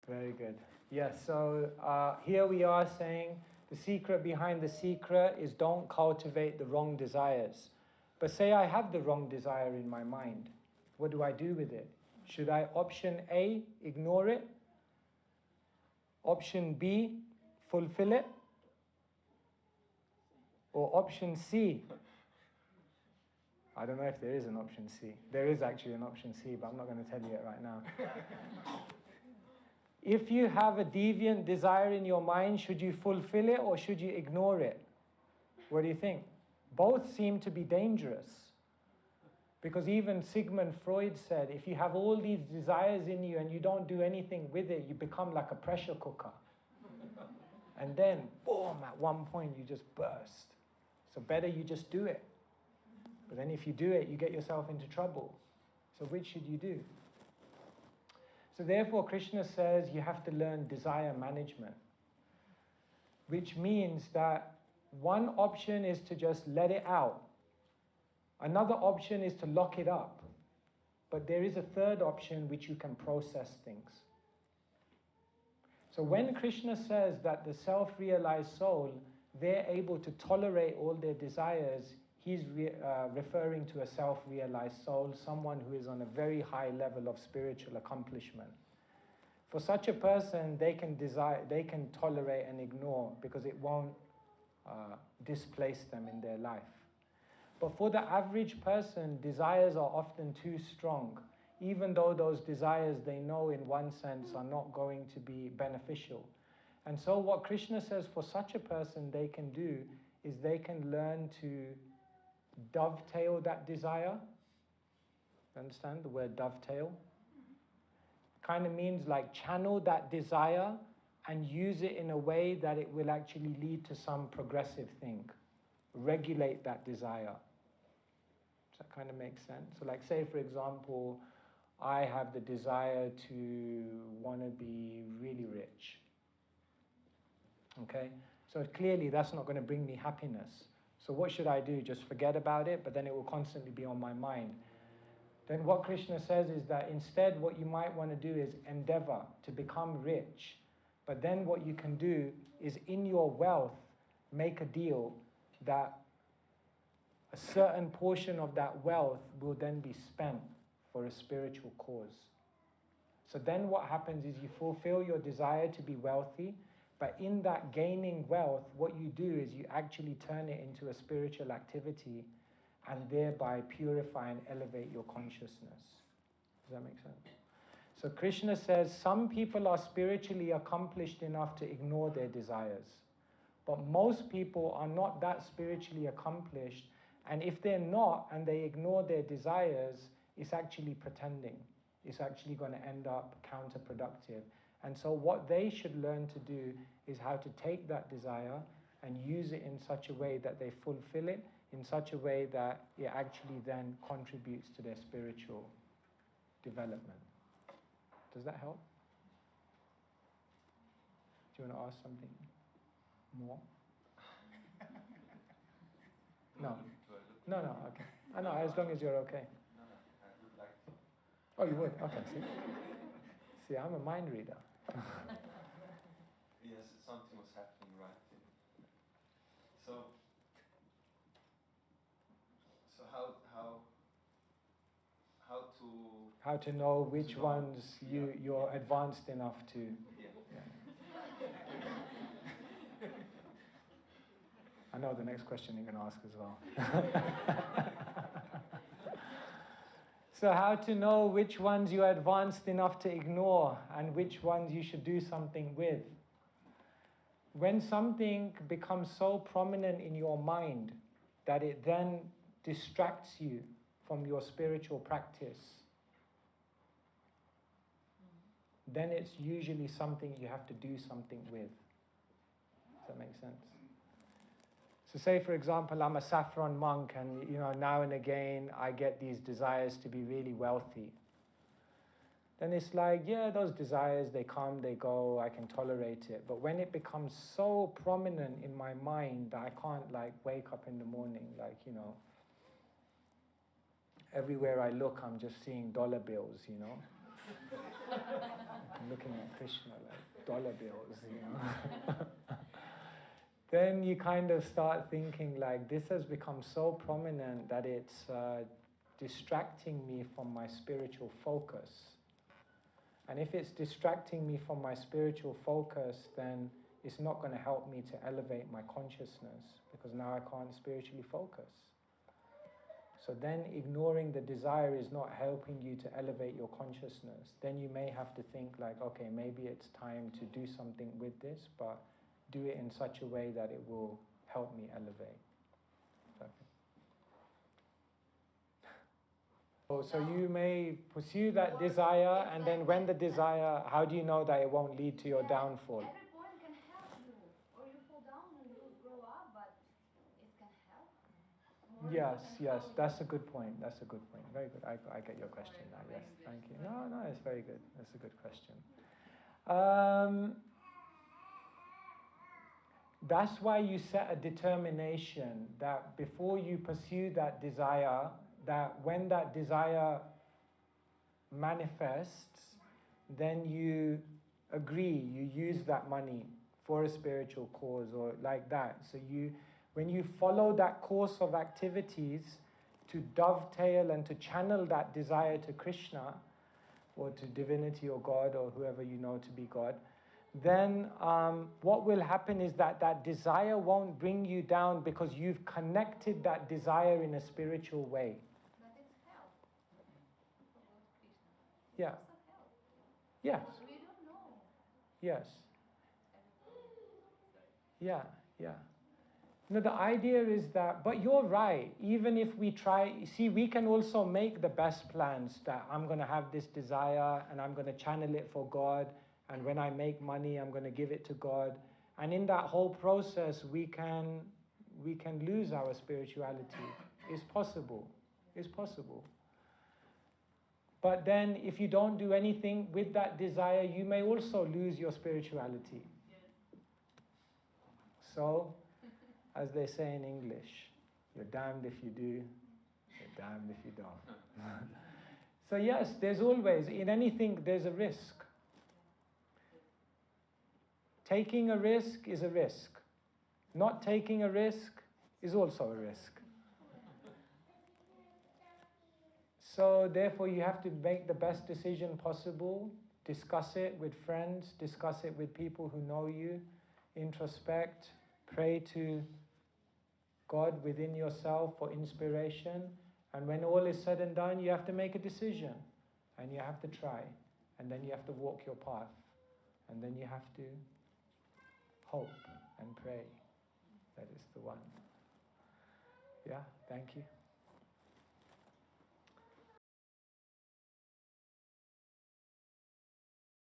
Very good. Yes, so here we are saying the secret behind the secret is don't cultivate the wrong desires. But say I have the wrong desire in my mind. What do I do with it? Should I, option A, ignore it? Option B, fulfill it? Or option C? I don't know if there is an option C. There is actually an option C, but I'm not going to tell you it right now. If you have a deviant desire in your mind, should you fulfill it or should you ignore it? What do you think? Both seem to be dangerous. Because even Sigmund Freud said, if you have all these desires in you and you don't do anything with it, you become like a pressure cooker. And then, boom, at one point you just burst. So better you just do it. But then if you do it, you get yourself into trouble. So which should you do? So therefore, Krishna says you have to learn desire management, which means that one option is to just let it out. Another option is to lock it up. But there is a third option which you can process things. So when Krishna says that the self-realized soul, they're able to tolerate all their desires, he's referring to a self-realized soul, someone who is on a very high level of spiritual accomplishment. For such a person, they can tolerate and ignore because it won't displace them in their life. But for the average person, desires are often too strong, even though those desires they know in one sense are not going to be beneficial. And so what Krishna says for such a person they can do is they can learn to dovetail that desire. Understand the word dovetail? Kind of means like channel that desire and use it in a way that it will actually lead to some progressive thing. Regulate that desire. Does that kind of make sense? So like say for example, I have the desire to want to be really rich. Okay? So clearly that's not going to bring me happiness. So what should I do? Just forget about it, but then it will constantly be on my mind. Then what Krishna says is that instead what you might want to do is endeavor to become rich. But then what you can do is in your wealth, make a deal that a certain portion of that wealth will then be spent for a spiritual cause. So then what happens is you fulfill your desire to be wealthy, but in that gaining wealth, what you do is you actually turn it into a spiritual activity and thereby purify and elevate your consciousness. Does that make sense? So Krishna says some people are spiritually accomplished enough to ignore their desires, but most people are not that spiritually accomplished, and if they're not and they ignore their desires, it's actually pretending. It's actually going to end up counterproductive. And so what they should learn to do is how to take that desire and use it in such a way that they fulfill it, in such a way that it actually then contributes to their spiritual development. Does that help? Do you want to ask something more? No. No, okay. I know, as long as you're okay. No, I would like to. Oh, you would? Okay, see? See, I'm a mind reader. Yes, something was happening right there. So how to know which ones you're advanced enough to. Yeah. I know the next question you're going to ask as well. So how to know which ones you're advanced enough to ignore and which ones you should do something with. When something becomes so prominent in your mind that it then distracts you from your spiritual practice, then it's usually something you have to do something with. Does that make sense? So say, for example, I'm a saffron monk and, now and again I get these desires to be really wealthy. Then it's like, yeah, those desires, they come, they go, I can tolerate it. But when it becomes so prominent in my mind that I can't wake up in the morning, everywhere I look, I'm just seeing dollar bills, looking at Krishna like dollar bills, you know. Then you kind of start thinking like, this has become so prominent that it's distracting me from my spiritual focus. And if it's distracting me from my spiritual focus, then it's not going to help me to elevate my consciousness, because now I can't spiritually focus. So then ignoring the desire is not helping you to elevate your consciousness. Then you may have to think like, okay, maybe it's time to do something with this, but do it in such a way that it will help me elevate. So you may pursue that desire, and then when the desire, how do you know that it won't lead to your downfall? Every point can help you, or you fall down and you grow up, but it can help. Yes, that's a good point. That's a good point. Very good. I get your question now. Yes, thank you. No, it's very good. That's a good question. That's why you set a determination that before you pursue that desire, that when that desire manifests, then you agree, you use that money for a spiritual cause or like that. So when you follow that course of activities to dovetail and to channel that desire to Krishna or to divinity or God or whoever you know to be God, then what will happen is that that desire won't bring you down, because you've connected that desire in a spiritual way. But it's help. Yeah. It's also help. Yes. We don't know. Yes. Yeah. No, the idea is that, but you're right, even if we try, see, we can also make the best plans that I'm going to have this desire and I'm going to channel it for God, and when I make money, I'm going to give it to God. And in that whole process, we can lose our spirituality. It's possible. It's possible. But then if you don't do anything with that desire, you may also lose your spirituality. So, as they say in English, you're damned if you do, you're damned if you don't. So yes, there's always, in anything, there's a risk. Taking a risk is a risk. Not taking a risk is also a risk. So therefore you have to make the best decision possible, discuss it with friends, discuss it with people who know you, introspect, pray to God within yourself for inspiration, and when all is said and done, you have to make a decision, and you have to try, and then you have to walk your path, and then you have to hope and pray that it's the one. Yeah, thank you.